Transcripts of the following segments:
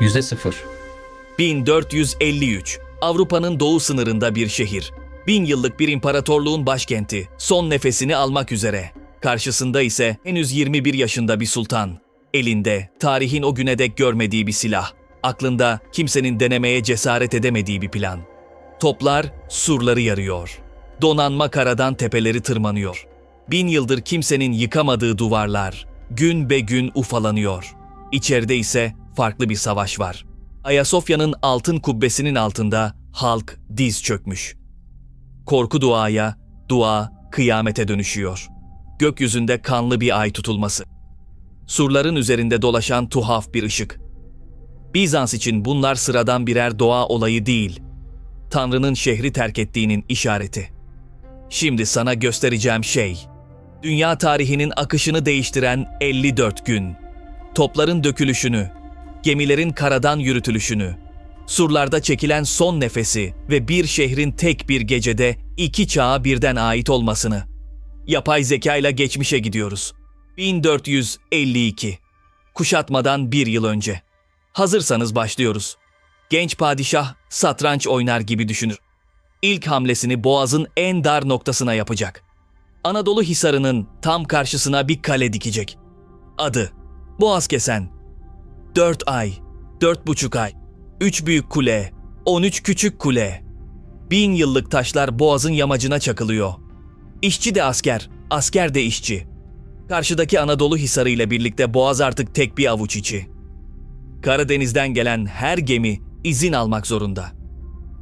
%0. 1453. Avrupa'nın doğu sınırında bir şehir. 1000 yıllık bir imparatorluğun başkenti. Son nefesini almak üzere. Karşısında ise henüz 21 yaşında bir sultan. Elinde tarihin o güne dek görmediği bir silah. Aklında kimsenin denemeye cesaret edemediği bir plan. Toplar surları yarıyor. Donanma karadan tepeleri tırmanıyor. 1000 yıldır kimsenin yıkamadığı duvarlar gün be gün ufalanıyor. İçeride ise farklı bir savaş var. Ayasofya'nın altın kubbesinin altında halk diz çökmüş. Korku duaya, dua kıyamete dönüşüyor. Gökyüzünde kanlı bir ay tutulması. Surların üzerinde dolaşan tuhaf bir ışık. Bizans için bunlar sıradan birer doğa olayı değil. Tanrı'nın şehri terk ettiğinin işareti. Şimdi sana göstereceğim şey, dünya tarihinin akışını değiştiren 54 gün. Topların dökülüşünü, gemilerin karadan yürütülüşünü, surlarda çekilen son nefesi ve bir şehrin tek bir gecede iki çağa birden ait olmasını. Yapay zekayla geçmişe gidiyoruz. 1452. Kuşatmadan bir yıl önce. Hazırsanız başlıyoruz. Genç padişah satranç oynar gibi düşünür. İlk hamlesini boğazın en dar noktasına yapacak. Anadolu Hisarı'nın tam karşısına bir kale dikecek. Adı Boğazkesen. 4 ay, 4,5 ay, 3 büyük kule, 13 küçük kule. 1000 yıllık taşlar boğazın yamacına çakılıyor. İşçi de asker, asker de işçi. Karşıdaki Anadolu Hisarı ile birlikte boğaz artık tek bir avuç içi. Karadeniz'den gelen her gemi izin almak zorunda.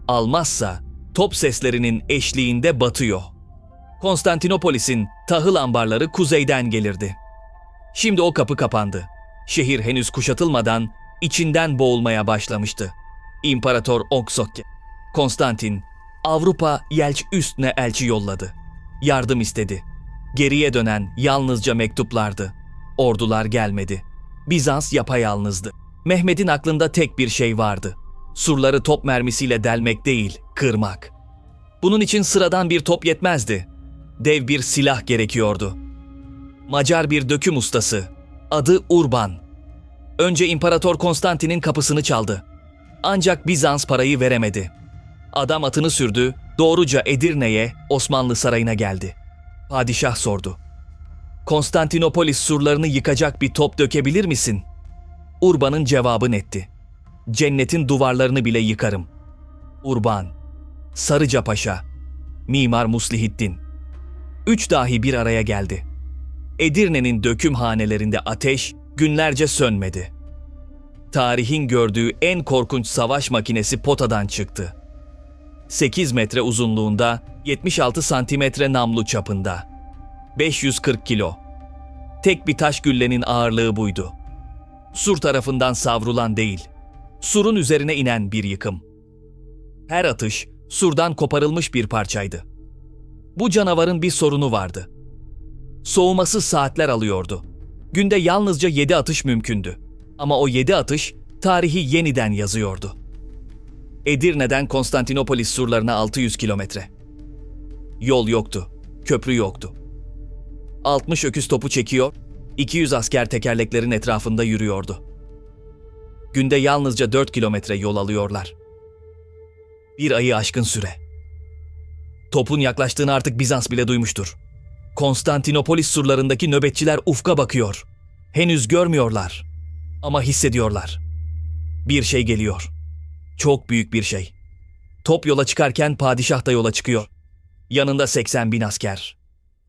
Almazsa top seslerinin eşliğinde batıyor. Konstantinopolis'in tahıl ambarları kuzeyden gelirdi. Şimdi o kapı kapandı. Şehir henüz kuşatılmadan içinden boğulmaya başlamıştı. İmparator Oksokki, Konstantin, Avrupa yelç üstüne elçi yolladı. Yardım istedi. Geriye dönen yalnızca mektuplardı. Ordular gelmedi. Bizans yapayalnızdı. Mehmet'in aklında tek bir şey vardı. Surları top mermisiyle delmek değil, kırmak. Bunun için sıradan bir top yetmezdi. Dev bir silah gerekiyordu. Macar bir döküm ustası, adı Urban. Önce İmparator Konstantin'in kapısını çaldı. Ancak Bizans parayı veremedi. Adam atını sürdü, doğruca Edirne'ye, Osmanlı sarayına geldi. Padişah sordu. Konstantinopolis surlarını yıkacak bir top dökebilir misin? Urban'ın cevabı netti. Cennetin duvarlarını bile yıkarım. Urban, Sarıca Paşa, Mimar Muslihiddin. 3 dahi bir araya geldi. Edirne'nin döküm hanelerinde ateş günlerce sönmedi. Tarihin gördüğü en korkunç savaş makinesi potadan çıktı. 8 metre uzunluğunda, 76 santimetre namlu çapında. 540 kilo. Tek bir taş güllenin ağırlığı buydu. Sur tarafından savrulan değil, surun üzerine inen bir yıkım. Her atış surdan koparılmış bir parçaydı. Bu canavarın bir sorunu vardı. Soğuması saatler alıyordu. Günde yalnızca 7 atış mümkündü. Ama o 7 atış tarihi yeniden yazıyordu. Edirne'den Konstantinopolis surlarına 600 kilometre. Yol yoktu, köprü yoktu. 60 öküz topu çekiyor, 200 asker tekerleklerin etrafında yürüyordu. Günde yalnızca 4 kilometre yol alıyorlar. Bir ayı aşkın süre. Topun yaklaştığını artık Bizans bile duymuştur. Konstantinopolis surlarındaki nöbetçiler ufka bakıyor. Henüz görmüyorlar. Ama hissediyorlar. Bir şey geliyor. Çok büyük bir şey. Top yola çıkarken padişah da yola çıkıyor. Yanında 80.000 asker.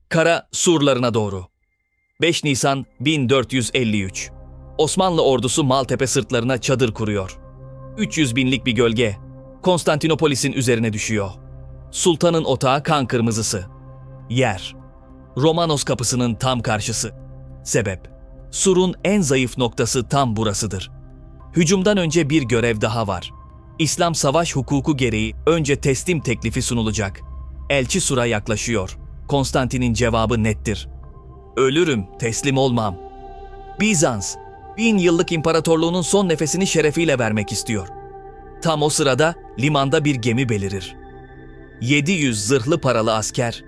Kara surlarına doğru. 5 Nisan 1453. Osmanlı ordusu Maltepe sırtlarına çadır kuruyor. 300 binlik bir gölge Konstantinopolis'in üzerine düşüyor. Sultanın otağı kan kırmızısı. Yer. Romanos kapısının tam karşısı. Sebep. Surun en zayıf noktası tam burasıdır. Hücumdan önce bir görev daha var. İslam savaş hukuku gereği önce teslim teklifi sunulacak. Elçi sura yaklaşıyor. Konstantin'in cevabı nettir. Ölürüm, teslim olmam. Bizans, 1000 yıllık imparatorluğunun son nefesini şerefiyle vermek istiyor. Tam o sırada limanda bir gemi belirir. 700 zırhlı paralı asker,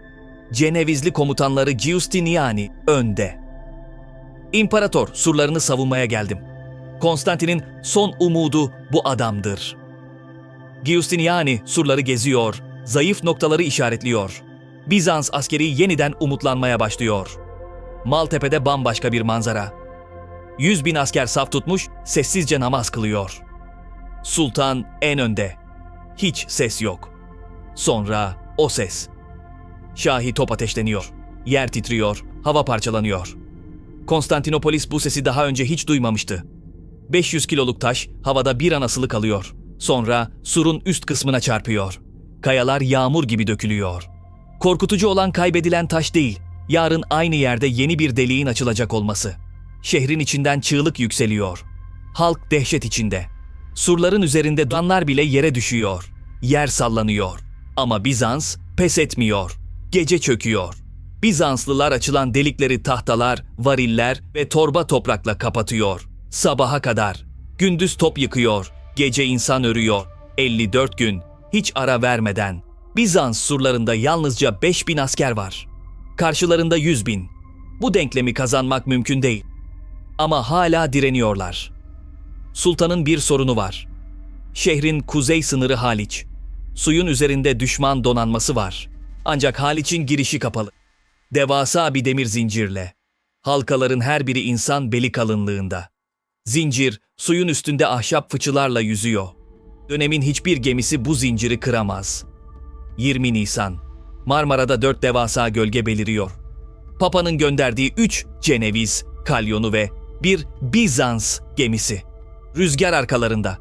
Cenevizli komutanları Giustiniani önde. İmparator, surlarını savunmaya geldim. Konstantin'in son umudu bu adamdır. Giustiniani surları geziyor, zayıf noktaları işaretliyor. Bizans askeri yeniden umutlanmaya başlıyor. Maltepe'de bambaşka bir manzara. 100.000 asker saf tutmuş, sessizce namaz kılıyor. Sultan en önde. Hiç ses yok. Sonra o ses. Şahi top ateşleniyor. Yer titriyor, hava parçalanıyor. Konstantinopolis bu sesi daha önce hiç duymamıştı. 500 kiloluk taş havada bir an asılı kalıyor. Sonra surun üst kısmına çarpıyor. Kayalar yağmur gibi dökülüyor. Korkutucu olan kaybedilen taş değil, yarın aynı yerde yeni bir deliğin açılacak olması. Şehrin içinden çığlık yükseliyor. Halk dehşet içinde. Surların üzerinde duranlar bile yere düşüyor. Yer sallanıyor. Ama Bizans pes etmiyor. Gece çöküyor. Bizanslılar açılan delikleri tahtalar, variller ve torba toprakla kapatıyor. Sabaha kadar. Gündüz top yıkıyor, gece insan örüyor. 54 gün, hiç ara vermeden. Bizans surlarında yalnızca 5.000 asker var. Karşılarında 100.000. Bu denklemi kazanmak mümkün değil. Ama hala direniyorlar. Sultanın bir sorunu var. Şehrin kuzey sınırı Haliç. Suyun üzerinde düşman donanması var. Ancak Haliç'in girişi kapalı. Devasa bir demir zincirle. Halkaların her biri insan beli kalınlığında. Zincir, suyun üstünde ahşap fıçılarla yüzüyor. Dönemin hiçbir gemisi bu zinciri kıramaz. 20 Nisan. Marmara'da 4 devasa gölge beliriyor. Papa'nın gönderdiği 3 Ceneviz, kalyonu ve bir Bizans gemisi. Rüzgar arkalarında.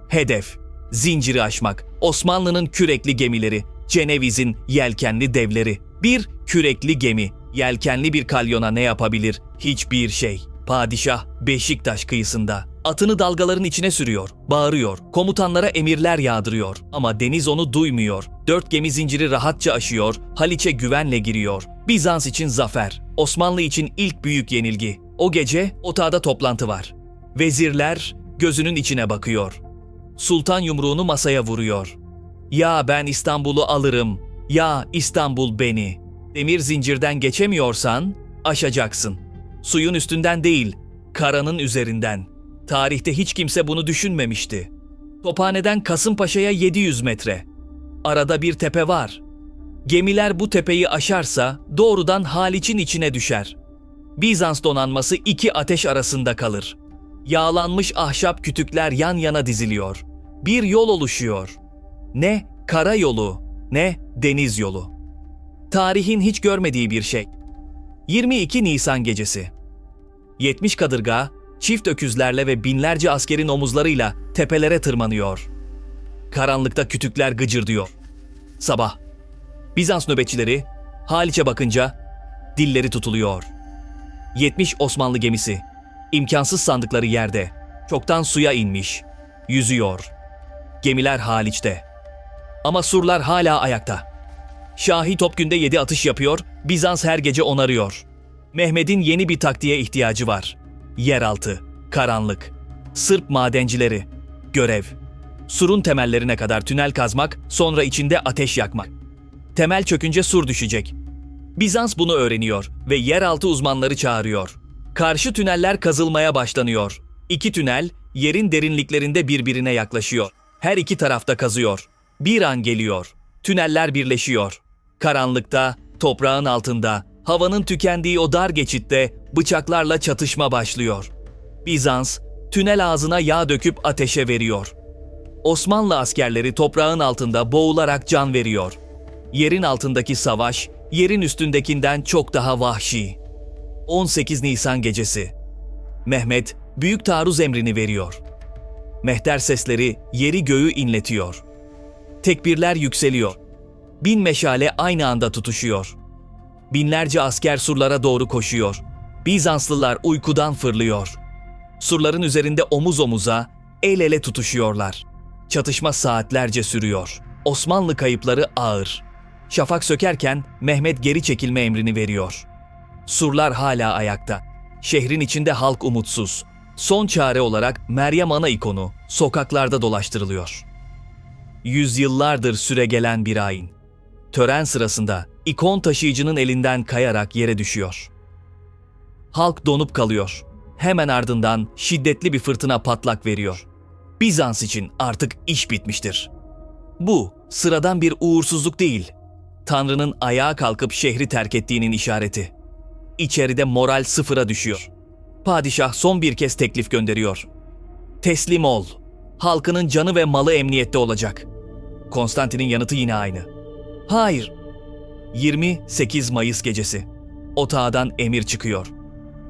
Hedef, zinciri aşmak. Osmanlı'nın kürekli gemileri, Ceneviz'in yelkenli devleri. Bir kürekli gemi, yelkenli bir kalyona ne yapabilir? Hiçbir şey. Padişah Beşiktaş kıyısında. Atını dalgaların içine sürüyor, bağırıyor, komutanlara emirler yağdırıyor. Ama deniz onu duymuyor. 4 gemi zinciri rahatça aşıyor, Haliç'e güvenle giriyor. Bizans için zafer, Osmanlı için ilk büyük yenilgi. O gece otağda toplantı var. Vezirler gözünün içine bakıyor. Sultan yumruğunu masaya vuruyor. Ya ben İstanbul'u alırım, ya İstanbul beni. Demir zincirden geçemiyorsan aşacaksın. Suyun üstünden değil, karanın üzerinden. Tarihte hiç kimse bunu düşünmemişti. Tophane'den Kasımpaşa'ya 700 metre. Arada bir tepe var. Gemiler bu tepeyi aşarsa doğrudan Haliç'in içine düşer. Bizans donanması 2 ateş arasında kalır. Yağlanmış ahşap kütükler yan yana diziliyor. Bir yol oluşuyor. Ne kara yolu, ne deniz yolu. Tarihin hiç görmediği bir şey. 22 Nisan gecesi. 70 kadırga, çift öküzlerle ve binlerce askerin omuzlarıyla tepelere tırmanıyor. Karanlıkta kütükler gıcırdıyor. Sabah. Bizans nöbetçileri Haliç'e bakınca dilleri tutuluyor. 70 Osmanlı gemisi, imkansız sandıkları yerde, çoktan suya inmiş, yüzüyor. Gemiler Haliç'te. Ama surlar hala ayakta. Şahi Topgün'de 7 atış yapıyor, Bizans her gece onarıyor. Mehmet'in yeni bir taktiğe ihtiyacı var. Yeraltı, karanlık, Sırp madencileri, görev. Surun temellerine kadar tünel kazmak, sonra içinde ateş yakmak. Temel çökünce sur düşecek. Bizans bunu öğreniyor ve yeraltı uzmanları çağırıyor. Karşı tüneller kazılmaya başlanıyor. 2 tünel yerin derinliklerinde birbirine yaklaşıyor. Her iki tarafta kazıyor. Bir an geliyor. Tüneller birleşiyor. Karanlıkta, toprağın altında, havanın tükendiği o dar geçitte bıçaklarla çatışma başlıyor. Bizans, tünel ağzına yağ döküp ateşe veriyor. Osmanlı askerleri toprağın altında boğularak can veriyor. Yerin altındaki savaş, yerin üstündekinden çok daha vahşi. 18 Nisan gecesi. Mehmet, büyük taarruz emrini veriyor. Mehter sesleri yeri göğü inletiyor. Tekbirler yükseliyor. 1000 meşale aynı anda tutuşuyor. Binlerce asker surlara doğru koşuyor. Bizanslılar uykudan fırlıyor. Surların üzerinde omuz omuza, el ele tutuşuyorlar. Çatışma saatlerce sürüyor. Osmanlı kayıpları ağır. Şafak sökerken Mehmet geri çekilme emrini veriyor. Surlar hala ayakta. Şehrin içinde halk umutsuz. Son çare olarak Meryem Ana ikonu sokaklarda dolaştırılıyor. Yüzyıllardır süregelen bir ayin. Tören sırasında ikon taşıyıcının elinden kayarak yere düşüyor. Halk donup kalıyor. hemen ardından şiddetli bir fırtına patlak veriyor. Bizans için artık iş bitmiştir. Bu sıradan bir uğursuzluk değil, Tanrı'nın ayağa kalkıp şehri terk ettiğinin işareti. İçeride moral sıfıra düşüyor. Padişah son bir kez teklif gönderiyor. Teslim ol. Halkının canı ve malı emniyette olacak. Konstantin'in yanıtı yine aynı. Hayır. 28 Mayıs gecesi. Otağdan emir çıkıyor.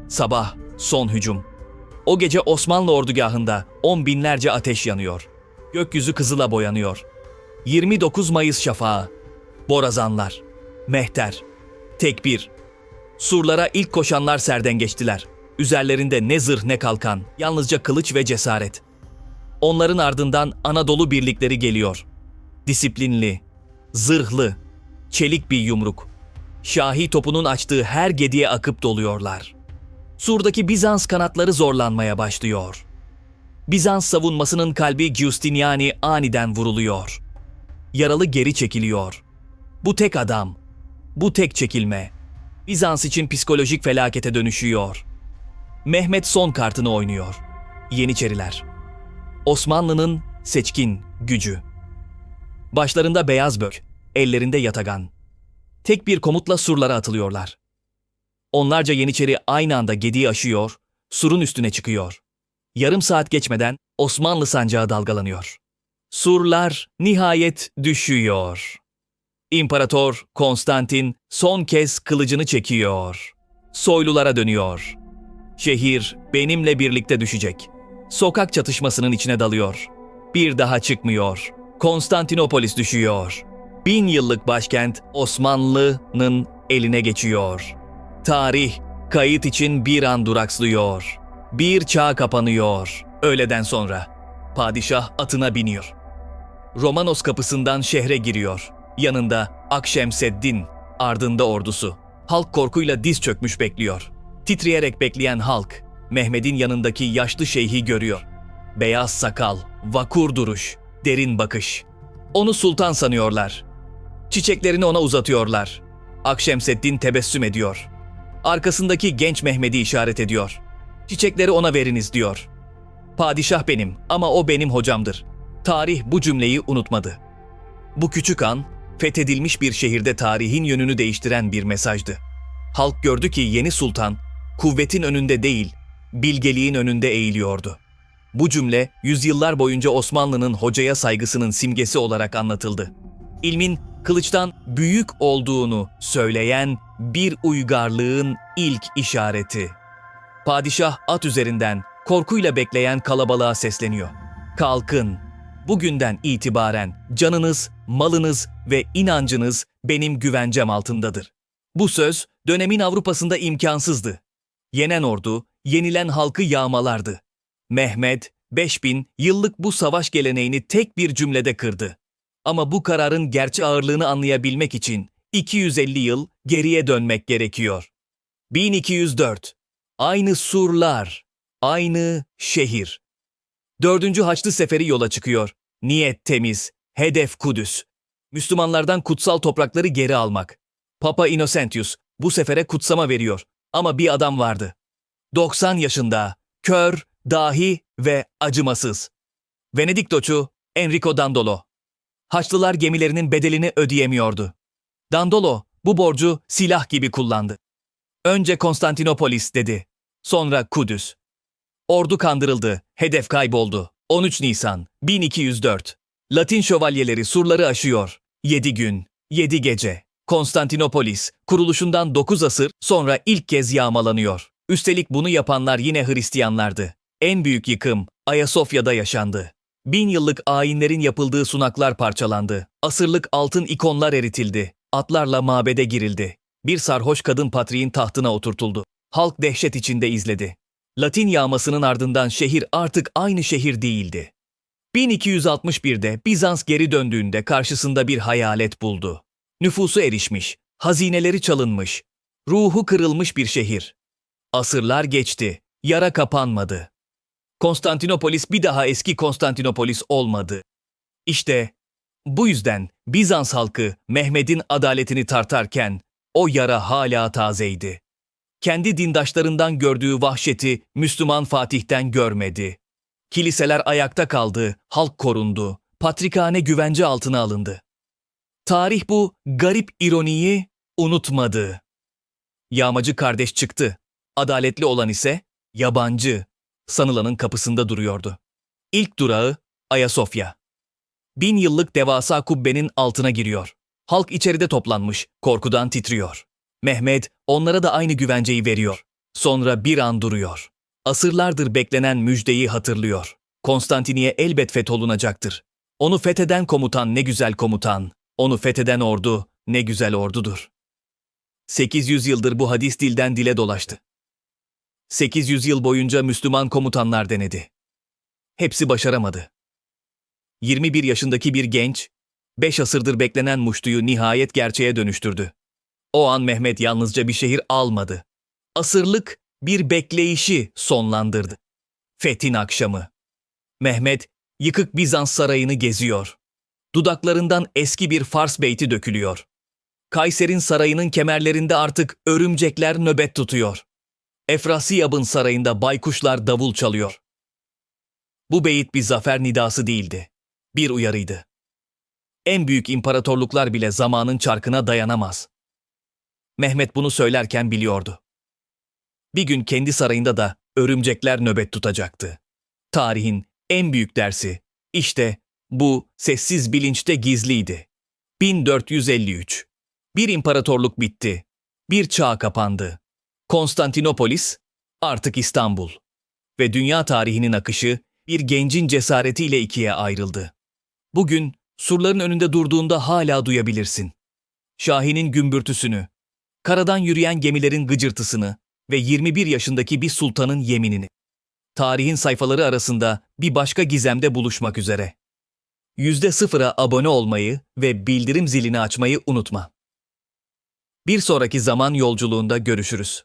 Sabah son hücum. O gece Osmanlı ordugahında 10 binlerce ateş yanıyor. Gökyüzü kızıla boyanıyor. 29 Mayıs şafağı. Borazanlar, mehter, tekbir. Surlara ilk koşanlar serden geçtiler. Üzerlerinde ne zırh ne kalkan, yalnızca kılıç ve cesaret. Onların ardından Anadolu birlikleri geliyor. Disiplinli, zırhlı, çelik bir yumruk. Şahi topunun açtığı her gediye akıp doluyorlar. Sur'daki Bizans kanatları zorlanmaya başlıyor. Bizans savunmasının kalbi Giustiniani aniden vuruluyor. Yaralı geri çekiliyor. Bu tek adam, bu tek çekilme, Bizans için psikolojik felakete dönüşüyor. Mehmet son kartını oynuyor. Yeniçeriler. Osmanlı'nın seçkin gücü. Başlarında beyaz bök, ellerinde yatagan. Tek bir komutla surlara atılıyorlar. Onlarca Yeniçeri aynı anda Gedi'yi aşıyor, surun üstüne çıkıyor. Yarım saat geçmeden Osmanlı sancağı dalgalanıyor. Surlar nihayet düşüyor. İmparator Konstantin son kez kılıcını çekiyor. Soylulara dönüyor. Şehir benimle birlikte düşecek. Sokak çatışmasının içine dalıyor. Bir daha çıkmıyor. Konstantinopolis düşüyor. 1000 yıllık başkent Osmanlı'nın eline geçiyor. Tarih, kayıt için bir an durakslıyor. Bir çağ kapanıyor. Öğleden sonra. Padişah atına biniyor. Romanos kapısından şehre giriyor. Yanında Akşemseddin, ardında ordusu. Halk korkuyla diz çökmüş bekliyor. Titreyerek bekleyen halk, Mehmet'in yanındaki yaşlı şeyhi görüyor. Beyaz sakal, vakur duruş, derin bakış. Onu sultan sanıyorlar. Çiçeklerini ona uzatıyorlar. Akşemseddin tebessüm ediyor. Arkasındaki genç Mehmet'i işaret ediyor. Çiçekleri ona veriniz diyor. Padişah benim ama o benim hocamdır. Tarih bu cümleyi unutmadı. Bu küçük an, fethedilmiş bir şehirde tarihin yönünü değiştiren bir mesajdı. Halk gördü ki yeni sultan, kuvvetin önünde değil, bilgeliğin önünde eğiliyordu. Bu cümle, yüzyıllar boyunca Osmanlı'nın hocaya saygısının simgesi olarak anlatıldı. İlmin kılıçtan büyük olduğunu söyleyen bir uygarlığın ilk işareti. Padişah at üzerinden korkuyla bekleyen kalabalığa sesleniyor. Kalkın, bugünden itibaren canınız, malınız ve inancınız benim güvencem altındadır. Bu söz dönemin Avrupa'sında imkansızdı. Yenen ordu, yenilen halkı yağmalardı. Mehmet, 5000 yıllık bu savaş geleneğini tek bir cümlede kırdı. Ama bu kararın gerçek ağırlığını anlayabilmek için 250 yıl geriye dönmek gerekiyor. 1204. Aynı surlar, aynı şehir. 4. Haçlı Seferi yola çıkıyor. Niyet temiz, hedef Kudüs. Müslümanlardan kutsal toprakları geri almak. Papa Innocentius bu sefere kutsama veriyor. Ama bir adam vardı. 90 yaşında, kör, dahi ve acımasız. Venedik doçu Enrico Dandolo. Haçlılar gemilerinin bedelini ödeyemiyordu. Dandolo bu borcu silah gibi kullandı. Önce Konstantinopolis dedi, sonra Kudüs. Ordu kandırıldı, hedef kayboldu. 13 Nisan 1204. Latin şövalyeleri surları aşıyor. 7 gün, 7 gece. Konstantinopolis, kuruluşundan 9 asır sonra ilk kez yağmalanıyor. Üstelik bunu yapanlar yine Hristiyanlardı. En büyük yıkım Ayasofya'da yaşandı. 1000 yıllık ayinlerin yapıldığı sunaklar parçalandı. Asırlık altın ikonlar eritildi. Atlarla mabede girildi. Bir sarhoş kadın patriğin tahtına oturtuldu. Halk dehşet içinde izledi. Latin yağmasının ardından şehir artık aynı şehir değildi. 1261'de Bizans geri döndüğünde karşısında bir hayalet buldu. Nüfusu erişmiş, hazineleri çalınmış, ruhu kırılmış bir şehir. Asırlar geçti, yara kapanmadı. Konstantinopolis bir daha eski Konstantinopolis olmadı. İşte bu yüzden Bizans halkı Mehmet'in adaletini tartarken o yara hala tazeydi. Kendi dindaşlarından gördüğü vahşeti Müslüman Fatih'ten görmedi. Kiliseler ayakta kaldı, halk korundu, patrikhane güvence altına alındı. Tarih bu garip ironiyi unutmadı. Yağmacı kardeş çıktı. Adaletli olan ise yabancı, sanılanın kapısında duruyordu. İlk durağı Ayasofya. 1000 yıllık devasa kubbenin altına giriyor. Halk içeride toplanmış, korkudan titriyor. Mehmet onlara da aynı güvenceyi veriyor. Sonra bir an duruyor. Asırlardır beklenen müjdeyi hatırlıyor. Konstantiniye elbet fetholunacaktır. Onu fetheden komutan ne güzel komutan. Onu fetheden ordu ne güzel ordudur. 800 yıldır bu hadis dilden dile dolaştı. 800 yıl boyunca Müslüman komutanlar denedi. Hepsi başaramadı. 21 yaşındaki bir genç, 5 asırdır beklenen muştuyu nihayet gerçeğe dönüştürdü. O an Mehmet yalnızca bir şehir almadı. Asırlık bir bekleyişi sonlandırdı. Fethin akşamı. Mehmet, yıkık Bizans sarayını geziyor. Dudaklarından eski bir Fars beyti dökülüyor. Kayser'in sarayının kemerlerinde artık örümcekler nöbet tutuyor. Efrasiyab'ın sarayında baykuşlar davul çalıyor. Bu beyit bir zafer nidası değildi. Bir uyarıydı. En büyük imparatorluklar bile zamanın çarkına dayanamaz. Mehmet bunu söylerken biliyordu. Bir gün kendi sarayında da örümcekler nöbet tutacaktı. Tarihin en büyük dersi, işte bu sessiz bilinçte gizliydi. 1453. Bir imparatorluk bitti. Bir çağ kapandı. Konstantinopolis, artık İstanbul. Ve dünya tarihinin akışı bir gencin cesaretiyle ikiye ayrıldı. Bugün surların önünde durduğunda hala duyabilirsin. Şahin'in gümbürtüsünü, karadan yürüyen gemilerin gıcırtısını ve 21 yaşındaki bir sultanın yeminini. Tarihin sayfaları arasında bir başka gizemde buluşmak üzere. %0'a abone olmayı ve bildirim zilini açmayı unutma. Bir sonraki zaman yolculuğunda görüşürüz.